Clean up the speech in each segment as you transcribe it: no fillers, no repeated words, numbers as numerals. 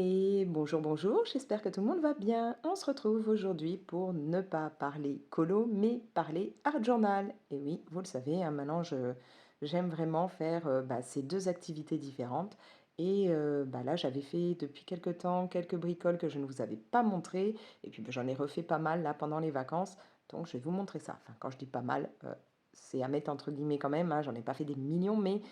Et bonjour, bonjour, j'espère que tout le monde va bien. On se retrouve aujourd'hui pour ne pas parler colo, mais parler art journal. Et oui, vous le savez, hein, maintenant j'aime vraiment faire ces deux activités différentes. Et là, j'avais fait depuis quelques temps quelques bricoles que je ne vous avais pas montrées. Et puis j'en ai refait pas mal là pendant les vacances. Donc je vais vous montrer ça. Enfin, quand je dis pas mal, c'est à mettre entre guillemets quand même, hein, j'en ai pas fait des millions, mais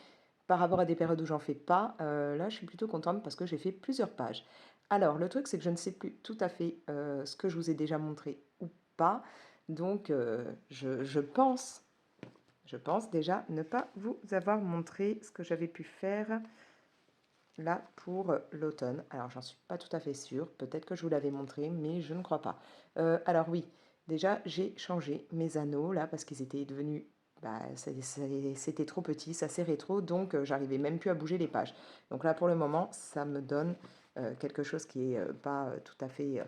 par rapport à des périodes où j'en fais pas, là, je suis plutôt contente parce que j'ai fait plusieurs pages. Alors, le truc, c'est que je ne sais plus tout à fait ce que je vous ai déjà montré ou pas. Donc, je pense déjà ne pas vous avoir montré ce que j'avais pu faire là pour l'automne. Alors, j'en suis pas tout à fait sûre. Peut-être que je vous l'avais montré, mais je ne crois pas. Alors oui, déjà, j'ai changé mes anneaux là parce qu'ils étaient devenus c'était trop petit, ça serrait trop, donc j'arrivais même plus à bouger les pages. Donc là, pour le moment, ça me donne quelque chose qui est pas tout à fait,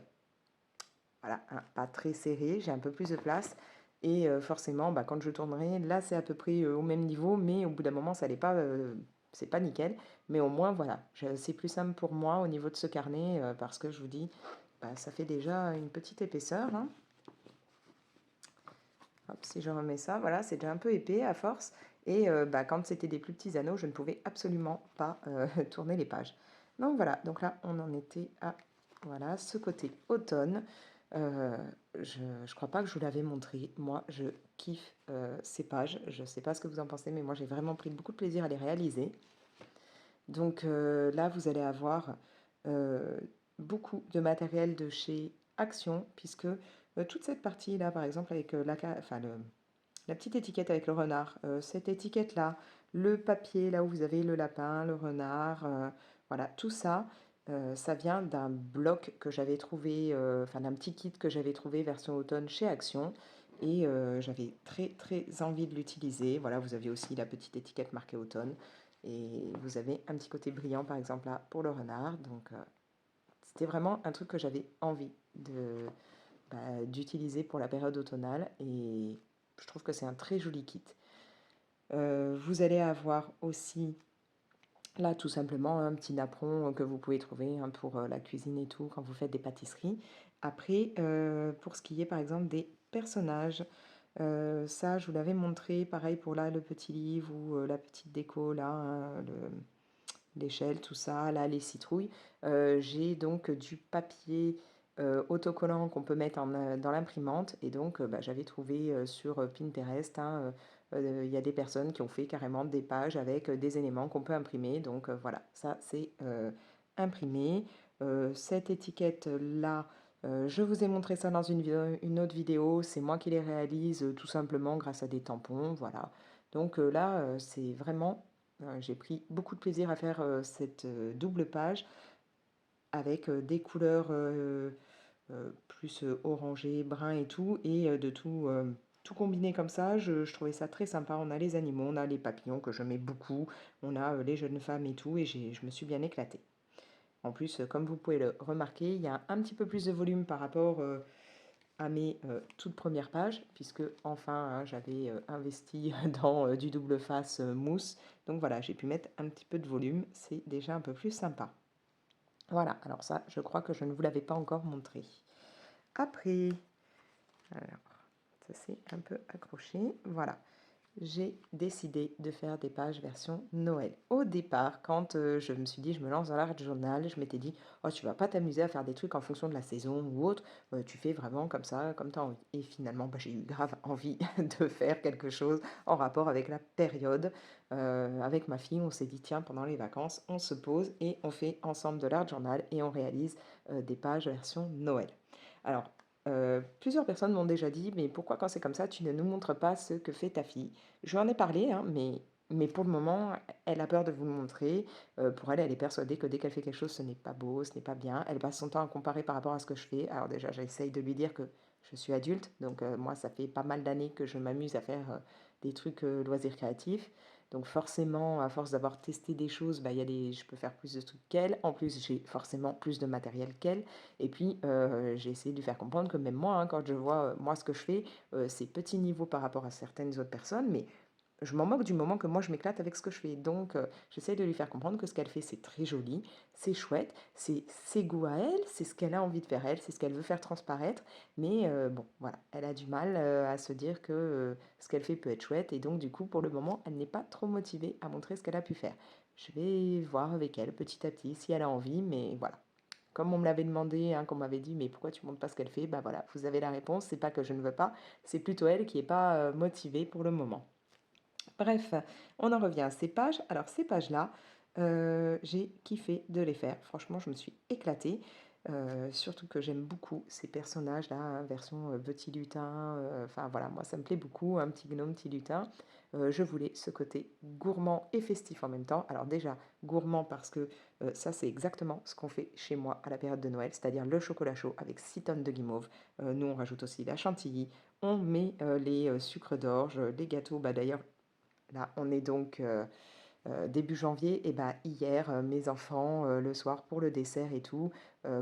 voilà, hein, pas très serré. J'ai un peu plus de place. Et forcément, quand je tournerai, là, c'est à peu près au même niveau, mais au bout d'un moment, ça n'est pas, c'est pas nickel. Mais au moins, voilà, c'est plus simple pour moi au niveau de ce carnet, parce que je vous dis, ça fait déjà une petite épaisseur, hein. Hop, si je remets ça, voilà, c'est déjà un peu épais à force. Et quand c'était des plus petits anneaux, je ne pouvais absolument pas tourner les pages. Donc voilà, donc là, on en était à voilà, ce côté automne. Euh, je ne crois pas que je vous l'avais montré. Moi, je kiffe ces pages. Je ne sais pas ce que vous en pensez, mais moi, j'ai vraiment pris beaucoup de plaisir à les réaliser. Donc là, vous allez avoir euh, beaucoup de matériel de chez Action, puisque toute cette partie-là, par exemple, avec la petite étiquette avec le renard, cette étiquette-là, le papier, là où vous avez le lapin, le renard, voilà, tout ça, ça vient d'un bloc que j'avais trouvé, enfin d'un petit kit que j'avais trouvé version automne chez Action. Et j'avais très très envie de l'utiliser. Voilà, vous avez aussi la petite étiquette marquée automne. Et vous avez un petit côté brillant, par exemple, là, pour le renard. Donc, c'était vraiment un truc que j'avais envie d'utiliser pour la période automnale. Et je trouve que c'est un très joli kit. Vous allez avoir aussi, là, tout simplement, un petit napperon que vous pouvez trouver, hein, pour la cuisine et tout, quand vous faites des pâtisseries. Après, pour ce qui est, par exemple, des personnages, ça, je vous l'avais montré, pareil pour là, le petit livre ou la petite déco, là, hein, l'échelle, tout ça, là, les citrouilles. J'ai donc du papier autocollant qu'on peut mettre dans l'imprimante. Et donc, j'avais trouvé sur Pinterest, hein, il y a des personnes qui ont fait carrément des pages avec des éléments qu'on peut imprimer. Donc, voilà, ça, c'est imprimé. Cette étiquette-là, je vous ai montré ça dans une autre vidéo. C'est moi qui les réalise tout simplement grâce à des tampons. Voilà. Donc là, c'est vraiment j'ai pris beaucoup de plaisir à faire cette double page avec des couleurs plus orangé, brun et tout, et de tout combiner comme ça. Je trouvais ça très sympa. On a les animaux, on a les papillons que je mets beaucoup, on a les jeunes femmes et tout, et je me suis bien éclatée. En plus, comme vous pouvez le remarquer, il y a un petit peu plus de volume par rapport à mes toutes premières pages, puisque enfin, hein, j'avais investi dans du double face mousse. Donc voilà, j'ai pu mettre un petit peu de volume, c'est déjà un peu plus sympa. Voilà, alors ça, je crois que je ne vous l'avais pas encore montré. Après, alors, ça c'est un peu accroché, voilà. J'ai décidé de faire des pages version Noël. Au départ, quand je me suis dit, je me lance dans l'art journal, je m'étais dit, oh, tu vas pas t'amuser à faire des trucs en fonction de la saison ou autre, tu fais vraiment comme ça, comme tu as envie. Et finalement, j'ai eu grave envie de faire quelque chose en rapport avec la période. Avec ma fille, on s'est dit, tiens, pendant les vacances, on se pose et on fait ensemble de l'art journal et on réalise des pages version Noël. Alors, plusieurs personnes m'ont déjà dit, mais pourquoi quand c'est comme ça, tu ne nous montres pas ce que fait ta fille? Je lui en ai parlé, hein, mais pour le moment, elle a peur de vous le montrer. Pour elle, elle est persuadée que dès qu'elle fait quelque chose, ce n'est pas beau, ce n'est pas bien. Elle passe son temps à comparer par rapport à ce que je fais. Alors déjà, j'essaye de lui dire que je suis adulte, donc moi, ça fait pas mal d'années que je m'amuse à faire des trucs loisirs créatifs. Donc forcément, à force d'avoir testé des choses, je peux faire plus de trucs qu'elle. En plus, j'ai forcément plus de matériel qu'elle. Et puis, j'ai essayé de lui faire comprendre que même moi, hein, quand je vois moi ce que je fais, c'est petit niveau par rapport à certaines autres personnes, mais je m'en moque du moment que moi je m'éclate avec ce que je fais. Donc j'essaie de lui faire comprendre que ce qu'elle fait c'est très joli, c'est chouette, c'est ses goûts à elle, c'est ce qu'elle a envie de faire elle, c'est ce qu'elle veut faire transparaître. Mais bon, voilà, elle a du mal à se dire que ce qu'elle fait peut être chouette. Et donc du coup, pour le moment, elle n'est pas trop motivée à montrer ce qu'elle a pu faire. Je vais voir avec elle petit à petit si elle a envie, mais voilà. Comme on me l'avait demandé, hein, qu'on m'avait dit, mais pourquoi tu ne montres pas ce qu'elle fait? Bah voilà, vous avez la réponse, c'est pas que je ne veux pas, c'est plutôt elle qui n'est pas motivée pour le moment. Bref, on en revient à ces pages. Alors ces pages-là, j'ai kiffé de les faire. Franchement, je me suis éclatée. Surtout que j'aime beaucoup ces personnages-là, hein, version petit lutin. Enfin voilà, moi ça me plaît beaucoup, un petit gnome, petit lutin. Je voulais ce côté gourmand et festif en même temps. Alors déjà, gourmand parce que ça c'est exactement ce qu'on fait chez moi à la période de Noël, c'est-à-dire le chocolat chaud avec 6 tonnes de guimauve. Nous on rajoute aussi la chantilly, on met les sucres d'orge, les gâteaux. Bah, d'ailleurs, là, on est donc début janvier, et bah, hier, mes enfants, le soir pour le dessert et tout,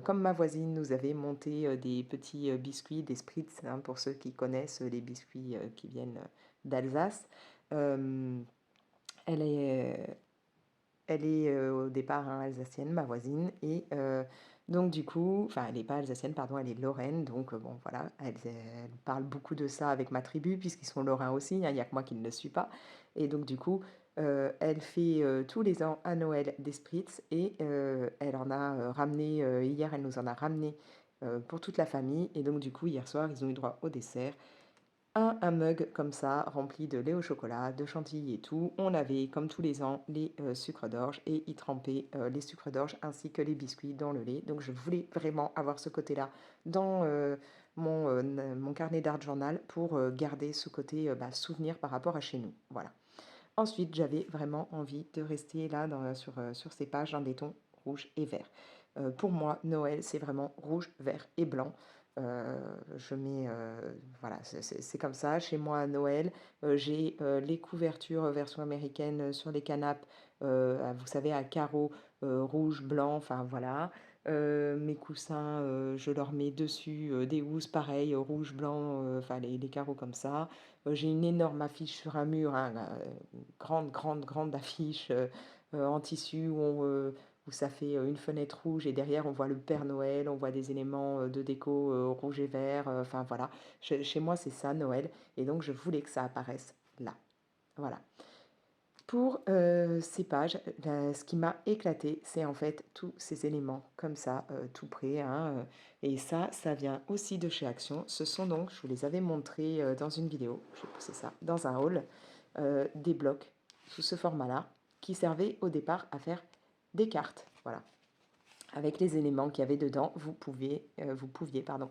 comme ma voisine nous avait monté des petits biscuits, des spritz, hein, pour ceux qui connaissent les biscuits qui viennent d'Alsace. Euh, elle est, elle est au départ, hein, alsacienne, ma voisine, et donc du coup, enfin elle n'est pas alsacienne, pardon, elle est lorraine, donc bon voilà, elle parle beaucoup de ça avec ma tribu, puisqu'ils sont lorrains aussi, hein, il n'y a que moi qui ne le suis pas, et donc du coup, elle fait tous les ans à Noël des spritz, et elle en a ramené, hier elle nous en a ramené pour toute la famille, et donc du coup, hier soir, ils ont eu droit au dessert, un mug comme ça, rempli de lait au chocolat, de chantilly et tout. On avait, comme tous les ans, les sucres d'orge et y tremper les sucres d'orge ainsi que les biscuits dans le lait. Donc je voulais vraiment avoir ce côté-là dans mon carnet d'art journal pour garder ce côté bah, souvenir par rapport à chez nous. Voilà. Ensuite, j'avais vraiment envie de rester là sur ces pages dans des tons rouge et vert. Pour moi, Noël, c'est vraiment rouge, vert et blanc. Je mets, voilà, c'est comme ça. Chez moi, à Noël, j'ai les couvertures version américaine sur les canapes, vous savez, à carreaux rouge, blanc, enfin voilà. Mes coussins, je leur mets dessus des housses pareilles, rouge, blanc, enfin les carreaux comme ça. J'ai une énorme affiche sur un mur, hein, grande, grande, grande affiche en tissu où ça fait une fenêtre rouge et derrière on voit le Père Noël, on voit des éléments de déco rouge et vert, enfin voilà. Chez moi c'est ça Noël et donc je voulais que ça apparaisse là. Voilà. Pour ces pages, ce qui m'a éclaté, c'est en fait tous ces éléments comme ça, tout près, hein, et ça vient aussi de chez Action. Ce sont donc, je vous les avais montrés dans une vidéo, je vais pousser ça, dans un haul, des blocs sous ce format-là, qui servaient au départ à faire des cartes. Voilà. Avec les éléments qu'il y avait dedans, vous pouviez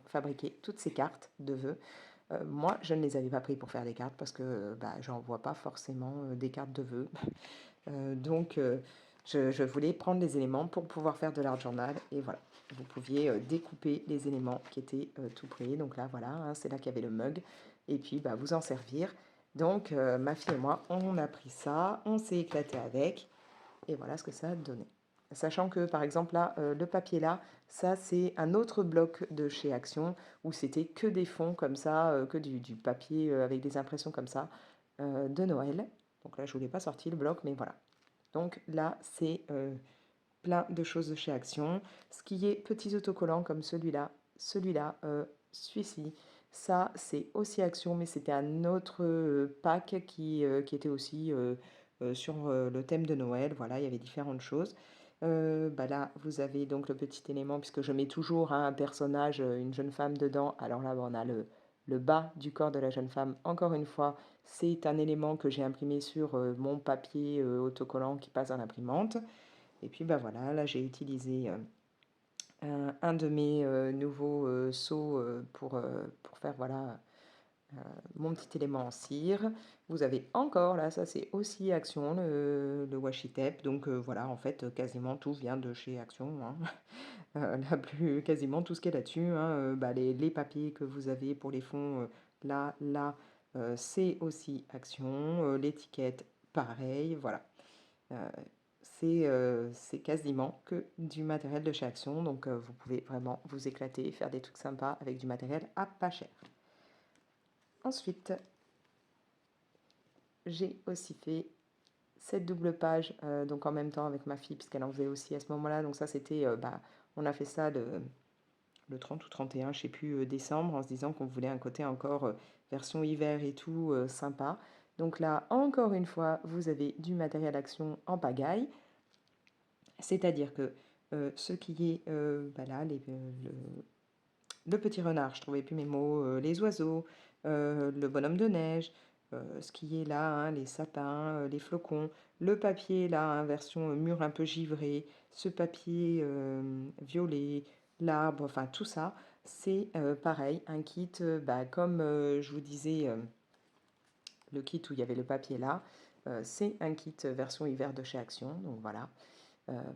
fabriquer toutes ces cartes de vœux. Moi, je ne les avais pas pris pour faire des cartes parce que bah, j'en vois pas forcément des cartes de vœux. Donc, je voulais prendre les éléments pour pouvoir faire de l'art journal. Et voilà, vous pouviez découper les éléments qui étaient tout près. Donc là, voilà, hein, c'est là qu'il y avait le mug. Et puis, bah, vous en servir. Donc, ma fille et moi, on a pris ça, on s'est éclaté avec. Et voilà ce que ça a donné. Sachant que, par exemple, là, le papier là, ça, c'est un autre bloc de chez Action où c'était que des fonds comme ça, que du papier avec des impressions comme ça de Noël. Donc là, je ne vous l'ai pas sorti le bloc, mais voilà. Donc là, c'est plein de choses de chez Action. Ce qui est petits autocollants comme celui-là, celui-ci, ça, c'est aussi Action, mais c'était un autre pack qui était aussi sur le thème de Noël. Voilà, il y avait différentes choses. Bah là, vous avez donc le petit élément, puisque je mets toujours hein, un personnage, une jeune femme dedans. Alors là, on a le bas du corps de la jeune femme. Encore une fois, c'est un élément que j'ai imprimé sur mon papier autocollant qui passe dans l'imprimante. Et puis bah voilà, là j'ai utilisé un de mes nouveaux seaux pour faire voilà mon petit élément en cire. Vous avez encore, là ça c'est aussi Action, le washi tape. Donc voilà, en fait quasiment tout vient de chez Action, hein. Quasiment tout ce qui est là-dessus, hein, bah, les papiers que vous avez pour les fonds, là, c'est aussi Action. L'étiquette, pareil, voilà. Euh, c'est quasiment que du matériel de chez Action, donc vous pouvez vraiment vous éclater, faire des trucs sympas avec du matériel à pas cher. Ensuite, j'ai aussi fait cette double page, donc en même temps avec ma fille, puisqu'elle en faisait aussi à ce moment-là. Donc ça, c'était, on a fait ça le 30 ou 31, je sais plus, décembre, en se disant qu'on voulait un côté encore version hiver et tout, sympa. Donc là, encore une fois, vous avez du matériel action en pagaille, c'est-à-dire que ce qui est là, le petit renard, je trouvais plus mes mots, les oiseaux, le bonhomme de neige, ce qui est là, hein, les sapins, les flocons, le papier là, hein, version mur un peu givré, ce papier violet, l'arbre, enfin tout ça, c'est pareil, un kit, comme je vous disais, le kit où il y avait le papier là, c'est un kit version hiver de chez Action, donc voilà.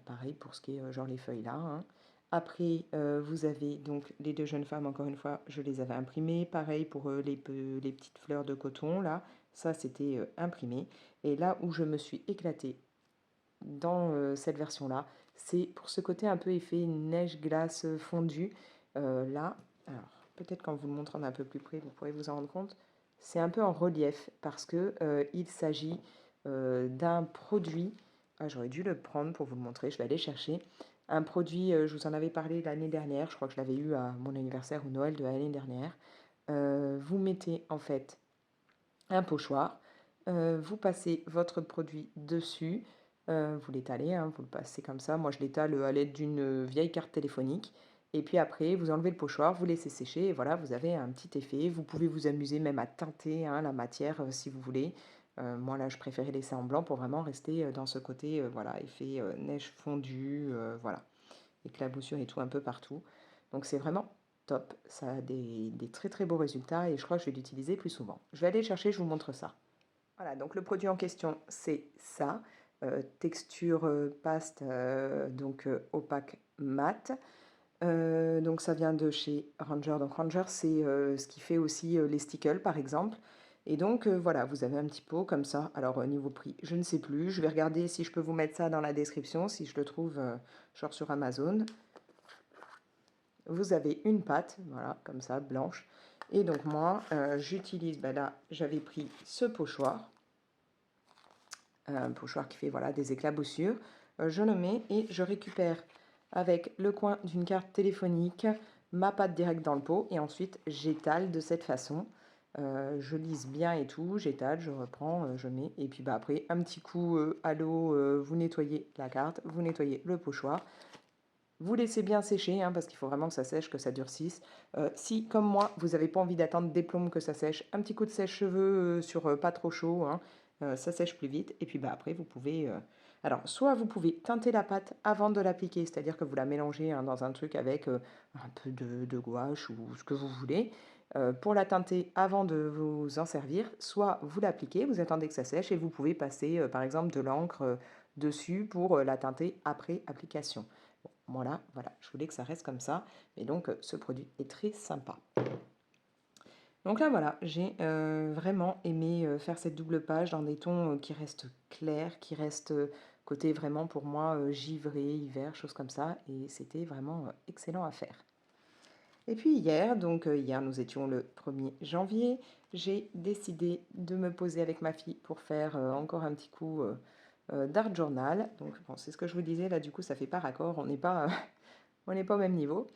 Pareil pour ce qui est genre les feuilles là, hein. Après, vous avez donc les deux jeunes femmes, encore une fois, je les avais imprimées. Pareil pour les petites fleurs de coton là, ça c'était imprimé. Et là où je me suis éclatée dans cette version-là, c'est pour ce côté un peu effet neige-glace fondue. Là, alors peut-être qu'en vous le montrant d'un peu plus près, vous pourrez vous en rendre compte. C'est un peu en relief parce que il s'agit d'un produit. Ah, j'aurais dû le prendre pour vous le montrer, je vais aller chercher. Un produit, je vous en avais parlé l'année dernière, je crois que je l'avais eu à mon anniversaire ou Noël de l'année dernière. Vous mettez en fait un pochoir, vous passez votre produit dessus, vous l'étalez, hein, vous le passez comme ça. Moi, je l'étale à l'aide d'une vieille carte téléphonique. Et puis après, vous enlevez le pochoir, vous laissez sécher et voilà, vous avez un petit effet. Vous pouvez vous amuser même à teinter hein, la matière si vous voulez. Moi, là, je préférais laisser en blanc pour vraiment rester dans ce côté, voilà, effet neige fondue, voilà, éclaboussure et tout un peu partout. Donc, c'est vraiment top. Ça a des très très beaux résultats et je crois que je vais l'utiliser plus souvent. Je vais aller chercher, je vous montre ça. Voilà, donc le produit en question, c'est ça. Texture paste, donc opaque mat. Donc ça vient de chez Ranger. Donc Ranger, c'est ce qui fait aussi les stickles, par exemple. Et donc voilà, vous avez un petit pot comme ça. Alors niveau prix, je ne sais plus. Je vais regarder si je peux vous mettre ça dans la description, si je le trouve genre sur Amazon. Vous avez une pâte, voilà, comme ça, blanche. Et donc moi, j'utilise, là, j'avais pris ce pochoir. Un pochoir qui fait voilà, des éclaboussures. Je le mets et je récupère avec le coin d'une carte téléphonique ma pâte directe dans le pot et ensuite j'étale de cette façon. Je lisse bien et tout, j'étale, je reprends, je mets et puis après un petit coup à l'eau, vous nettoyez la carte, vous nettoyez le pochoir. Vous laissez bien sécher hein, parce qu'il faut vraiment que ça sèche, que ça durcisse. Si, comme moi, vous n'avez pas envie d'attendre des plombes que ça sèche, un petit coup de sèche-cheveux sur pas trop chaud, hein, ça sèche plus vite. Et puis après, vous pouvez... Alors, soit vous pouvez teinter la pâte avant de l'appliquer, c'est-à-dire que vous la mélangez hein, dans un truc avec un peu de gouache ou ce que vous voulez, pour la teinter avant de vous en servir. Soit vous l'appliquez, vous attendez que ça sèche et vous pouvez passer, par exemple, de l'encre dessus pour la teinter après application. Voilà, voilà, je voulais que ça reste comme ça. Mais donc, ce produit est très sympa. Donc là, voilà, j'ai vraiment aimé faire cette double page dans des tons qui restent clairs, qui restent côté vraiment pour moi givré, hiver, choses comme ça. Et c'était vraiment excellent à faire. Et puis hier, donc hier nous étions le 1er janvier, j'ai décidé de me poser avec ma fille pour faire encore un petit coup d'art journal. Donc bon, c'est ce que je vous disais, là du coup ça fait pas raccord, on n'est pas, on n'est pas au même niveau.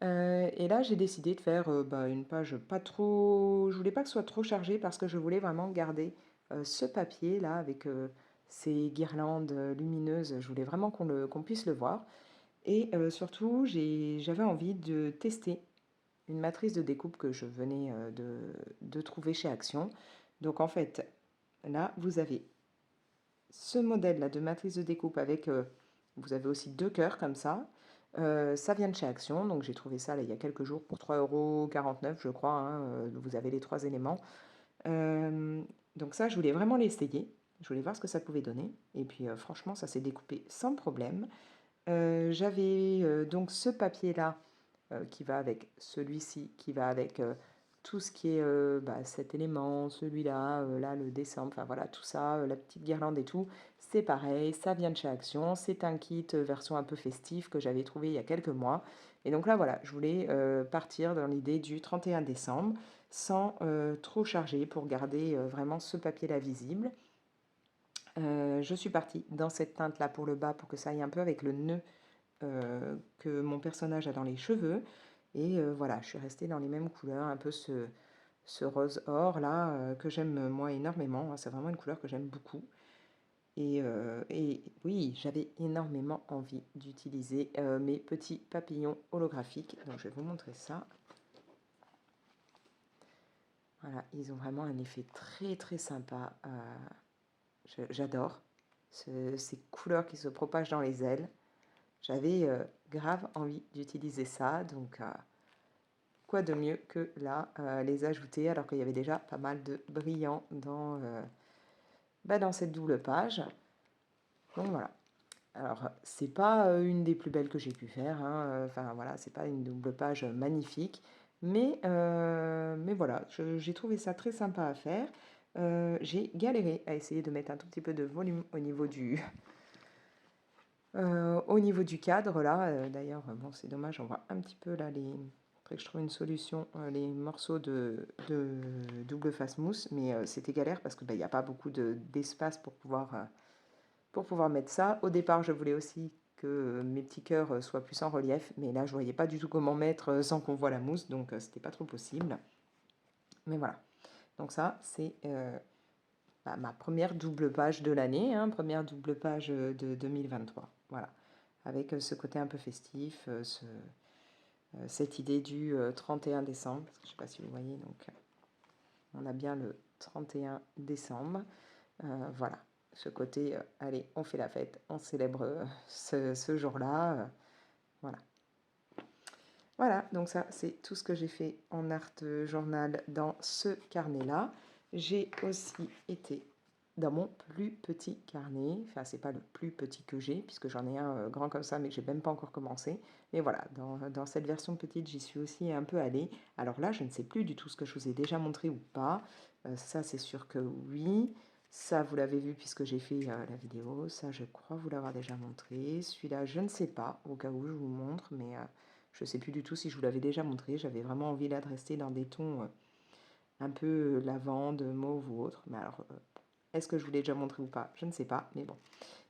Et là j'ai décidé de faire une page pas trop... Je voulais pas que ce soit trop chargé parce que je voulais vraiment garder ce papier là avec ces guirlandes lumineuses. Je voulais vraiment qu'on puisse le voir. Et surtout j'avais envie de tester une matrice de découpe que je venais de trouver chez Action. Donc en fait, là, vous avez ce modèle-là de matrice de découpe avec, vous avez aussi deux cœurs comme ça. Ça vient de chez Action, donc j'ai trouvé ça là, il y a quelques jours pour 3,49 € je crois, hein, vous avez les trois éléments. Donc ça, je voulais vraiment l'essayer, je voulais voir ce que ça pouvait donner, et puis franchement, ça s'est découpé sans problème. J'avais donc ce papier-là qui va avec celui-ci, qui va avec tout ce qui est cet élément, celui-là, là le décembre, enfin voilà, tout ça, la petite guirlande et tout, c'est pareil, ça vient de chez Action, c'est un kit version un peu festif que j'avais trouvé il y a quelques mois. Et donc là voilà, je voulais partir dans l'idée du 31 décembre. sans trop charger pour garder vraiment ce papier-là visible. Je suis partie dans cette teinte-là pour le bas pour que ça aille un peu avec le nœud que mon personnage a dans les cheveux. Et voilà, je suis restée dans les mêmes couleurs, un peu ce rose or là que j'aime moi énormément. C'est vraiment une couleur que j'aime beaucoup. Et oui, j'avais énormément envie d'utiliser mes petits papillons holographiques. Donc je vais vous montrer ça. Voilà, ils ont vraiment un effet très très sympa. J'adore ces couleurs qui se propagent dans les ailes. J'avais grave envie d'utiliser ça, donc quoi de mieux que là les ajouter alors qu'il y avait déjà pas mal de brillants dans cette double page. Donc voilà. Alors c'est pas une des plus belles que j'ai pu faire, hein, enfin voilà, c'est pas une double page magnifique, mais voilà, j'ai trouvé ça très sympa à faire. J'ai galéré à essayer de mettre un tout petit peu de volume au niveau du cadre là. D'ailleurs, bon, c'est dommage, on voit un petit peu là les. Après que je trouve une solution, les morceaux de double face mousse, mais c'était galère parce que il n'y a pas beaucoup d'espace pour pouvoir mettre ça. Au départ, je voulais aussi que mes petits cœurs soient plus en relief, mais là, je voyais pas du tout comment mettre sans qu'on voit la mousse, donc c'était pas trop possible. Mais voilà. Donc ça, c'est ma première double page de l'année, hein, première double page de 2023. Voilà. Avec ce côté un peu festif, cette idée du 31 décembre, parce que je ne sais pas si vous voyez, donc on a bien le 31 décembre. Voilà, ce côté, allez, on fait la fête, on célèbre ce jour-là. Voilà. Voilà, donc ça, c'est tout ce que j'ai fait en art journal dans ce carnet-là. J'ai aussi été dans mon plus petit carnet. Enfin, c'est pas le plus petit que j'ai, puisque j'en ai un grand comme ça, mais que j'ai même pas encore commencé. Mais voilà, dans cette version petite, j'y suis aussi un peu allée. Alors là, je ne sais plus du tout ce que je vous ai déjà montré ou pas. Ça, c'est sûr que oui. Ça, vous l'avez vu puisque j'ai fait la vidéo. Ça, je crois vous l'avoir déjà montré. Celui-là, je ne sais pas, au cas où je vous montre, mais je ne sais plus du tout si je vous l'avais déjà montré. J'avais vraiment envie là de rester dans des tons un peu lavande, mauve ou autre. Mais alors, est-ce que je vous l'ai déjà montré ou pas? Je ne sais pas, mais bon.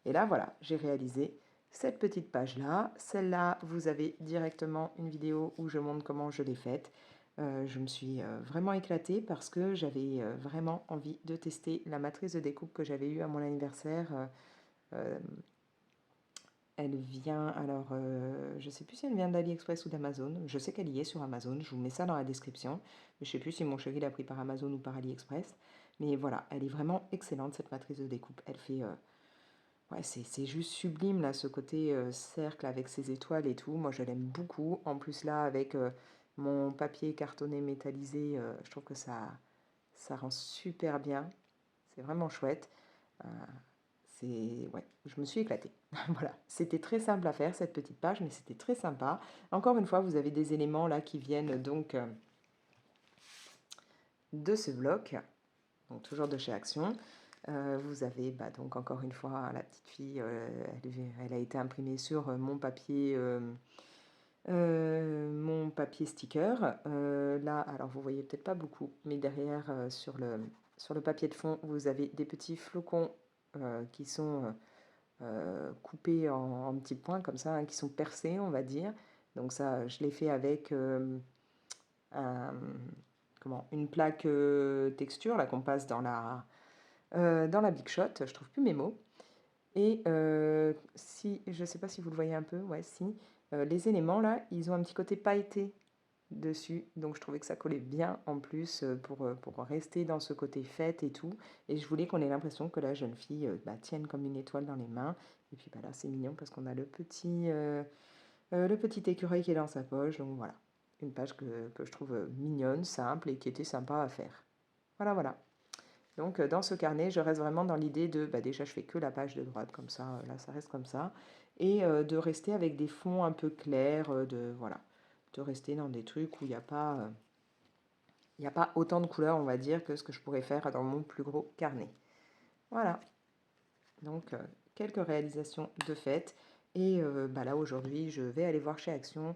Et là, voilà, j'ai réalisé cette petite page-là. Celle-là, vous avez directement une vidéo où je montre comment je l'ai faite. Je me suis vraiment éclatée parce que j'avais vraiment envie de tester la matrice de découpe que j'avais eue à mon anniversaire. Elle vient, alors je ne sais plus si elle vient d'AliExpress ou d'Amazon. Je sais qu'elle y est sur Amazon, je vous mets ça dans la description. Mais je ne sais plus si mon chéri l'a pris par Amazon ou par AliExpress. Mais voilà, elle est vraiment excellente cette matrice de découpe. Elle fait... ouais, c'est juste sublime là, ce côté cercle avec ses étoiles et tout. Moi je l'aime beaucoup. En plus là, avec mon papier cartonné métallisé, je trouve que ça rend super bien. C'est vraiment chouette. Euh, ouais, je me suis éclatée. Voilà, c'était très simple à faire cette petite page, mais c'était très sympa. Encore une fois, vous avez des éléments là qui viennent donc de ce bloc, donc toujours de chez Action. Vous avez donc encore une fois la petite fille, elle a été imprimée sur mon papier sticker. Là, alors vous voyez peut-être pas beaucoup, mais derrière sur le papier de fond, vous avez des petits flocons qui sont coupés en petits points comme ça, hein, qui sont percés, on va dire. Donc ça, je l'ai fait avec une plaque texture là qu'on passe dans la Big Shot. Je trouve plus mes mots. Et si, je ne sais pas si vous le voyez un peu, ouais, si, les éléments là, ils ont un petit côté pailleté dessus, donc je trouvais que ça collait bien en plus pour rester dans ce côté fête et tout. Et je voulais qu'on ait l'impression que la jeune fille tienne comme une étoile dans les mains. Et puis là, c'est mignon parce qu'on a le petit écureuil qui est dans sa poche. Donc voilà, une page que je trouve mignonne, simple et qui était sympa à faire. Voilà, voilà. Donc dans ce carnet, je reste vraiment dans l'idée de, déjà je fais que la page de droite comme ça, là ça reste comme ça, et de rester avec des fonds un peu clairs, voilà, de rester dans des trucs où il n'y a pas autant de couleurs, on va dire, que ce que je pourrais faire dans mon plus gros carnet. Voilà, donc quelques réalisations de fait, et là aujourd'hui je vais aller voir chez Action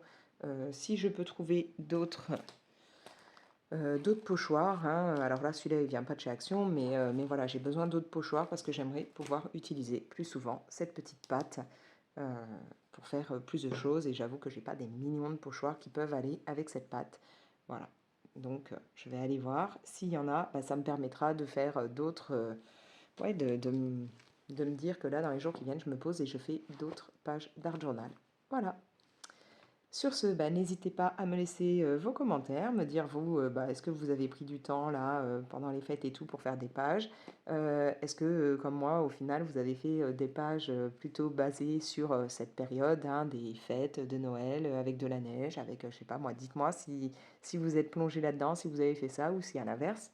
si je peux trouver d'autres D'autres pochoirs, hein, alors là, celui-là, il vient pas de chez Action, mais voilà, j'ai besoin d'autres pochoirs parce que j'aimerais pouvoir utiliser plus souvent cette petite pâte, heu, pour faire, plus de choses et j'avoue que j'ai pas des millions de pochoirs qui peuvent aller avec cette pâte. Voilà, donc je vais aller voir s'il y en a, bah, ça me permettra de faire, d'autres, ouais, de me dire que là, dans les jours qui viennent, je me pose et je fais d'autres pages d'art journal. Voilà. Sur ce, bah, n'hésitez pas à me laisser vos commentaires, me dire vous, bah, est-ce que vous avez pris du temps là pendant les fêtes et tout pour faire des pages? Est-ce que comme moi, au final, vous avez fait des pages plutôt basées sur cette période hein, des fêtes de Noël avec de la neige, avec, je sais pas moi, dites-moi si vous êtes plongé là-dedans, si vous avez fait ça ou si à l'inverse,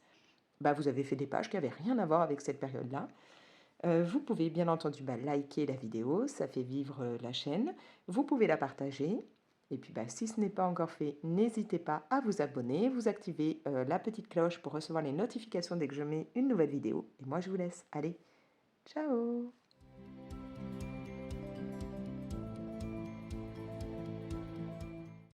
bah, vous avez fait des pages qui n'avaient rien à voir avec cette période-là. Vous pouvez bien entendu bah, liker la vidéo, ça fait vivre la chaîne. Vous pouvez la partager. Et puis bah, si ce n'est pas encore fait, n'hésitez pas à vous abonner, vous activez la petite cloche pour recevoir les notifications dès que je mets une nouvelle vidéo. Et moi je vous laisse. Allez, ciao!